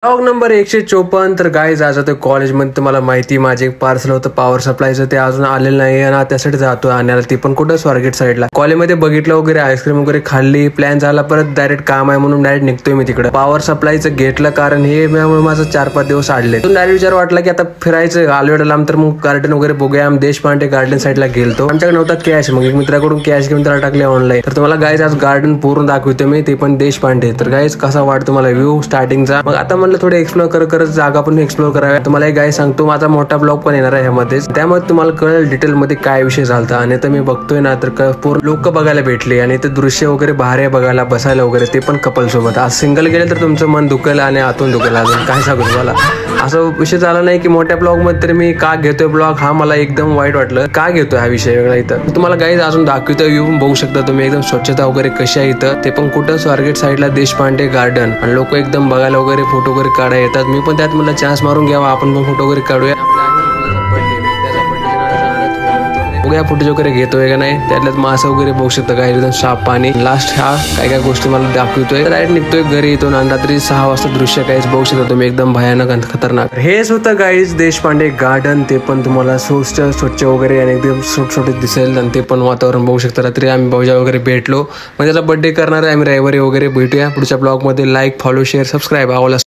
Blog number 154. तर guys आज आता कॉलेजमध्ये तुम्हाला माहिती माझे एक पार्सल होतं पॉवर सप्लायचं, ते अजून आलेलं नाही आणि त्यासाठी जातो आणायला, ते पण कुठं स्वारगेट साईडला. कॉलेजमध्ये बघितलं वगैरे, आईस्क्रीम वगैरे खाल्ली, प्लॅन झाला, परत डायरेक्ट काम आहे म्हणून डायरेक्ट निघतोय मी तिकडे. पॉवर सप्लायचं घेतलं कारण हे माझं 4-5 दिवस आडले. डायरेक्ट विचार वाटला की आता फिरायचं आलवेडा लांब, तर मग गार्डन वगैरे बघूया. आम्ही देशपांडे गार्डन साईडला गेलतो. आमच्याकडे नव्हता कॅश, मग एक मित्राकडून कॅश घेऊन त्याला टाकले ऑनलाईन. तर तुम्हाला गाईज आज गार्डन पूर्ण दाखवतो मी, ते पण देशपांडे. तर गाईज कसा वाटतो मला व्ह्यू स्टार्टिंगचा. मग आता म्हणलं थोडे एक्सप्लोर करत जागा पण एक्सप्लोर कराव्या. तुम्हाला एक गाय सांगतो, माझा मोठा ब्लॉग पण येणार आहे ह्यामध्ये, त्यामुळे तुम्हाला कळेल डिटेल मध्ये काय विषय झाला. आणि तर मी बघतोय ना, तर पूर्ण लोक बघायला भेटले आणि ते दृश्य वगैरे भारी आहे बघायला, बसायला वगैरे, ते पण कपल सोबत. आज सिंगल गेले तर तुमचं मन दुखेल आणि आतून दुखेल. अजून काय सांगू तुम्हाला, असं विषय झाला नाही की मोठ्या ब्लॉग मध्ये तर मी का घेतोय ब्लॉग, हा मला एकदम वाईट वाटलं. का घेतोय हा विषय वेगळा इथं तुम्हाला गाईज अजून दाखवतो. व्ह्यू बघू शकता तुम्ही, एकदम स्वच्छता वगैरे कशी आहे इथं, ते पण कुठं स्वारगेट साईडला देशपांडे गार्डन. आणि लोक एकदम बघायला वगैरे, फोटो वगैरे काढायला येतात. मी पण त्यात मला चान्स मारून घ्यावा, आपण पण फोटो वगैरे काढूया. बघूया फुटेज वगैरे घेतोय का नाही. त्यातल्यात मासा वगैरे बघू शकता काय, एकदम साफ पाणी. लास्ट हा काय काय गोष्टी मला दाखवतोय. डायरेक्ट निघतोय घरी इथून आणि रात्री 6 वाजता दृश्य काहीच बघू शकता तुम्ही, एकदम भयानक आणि खतरनाक. हेच होतं गाईज देशपांडे गार्डन, ते पण तुम्हाला स्वच्छ वगैरे आणि एकदम छोटे दिसेल. आणि ते पण वातावरण बघू शकता. रात्री आम्ही भाऊजा वगैरे भेटलो, म्हणजे त्याचा बर्थडे करणार आहे आम्ही रविवारी वगैरे. भेटूया पुढच्या ब्लॉग मध्ये. लाईक, फॉलो, शेअर, सबस्क्राईब आवडला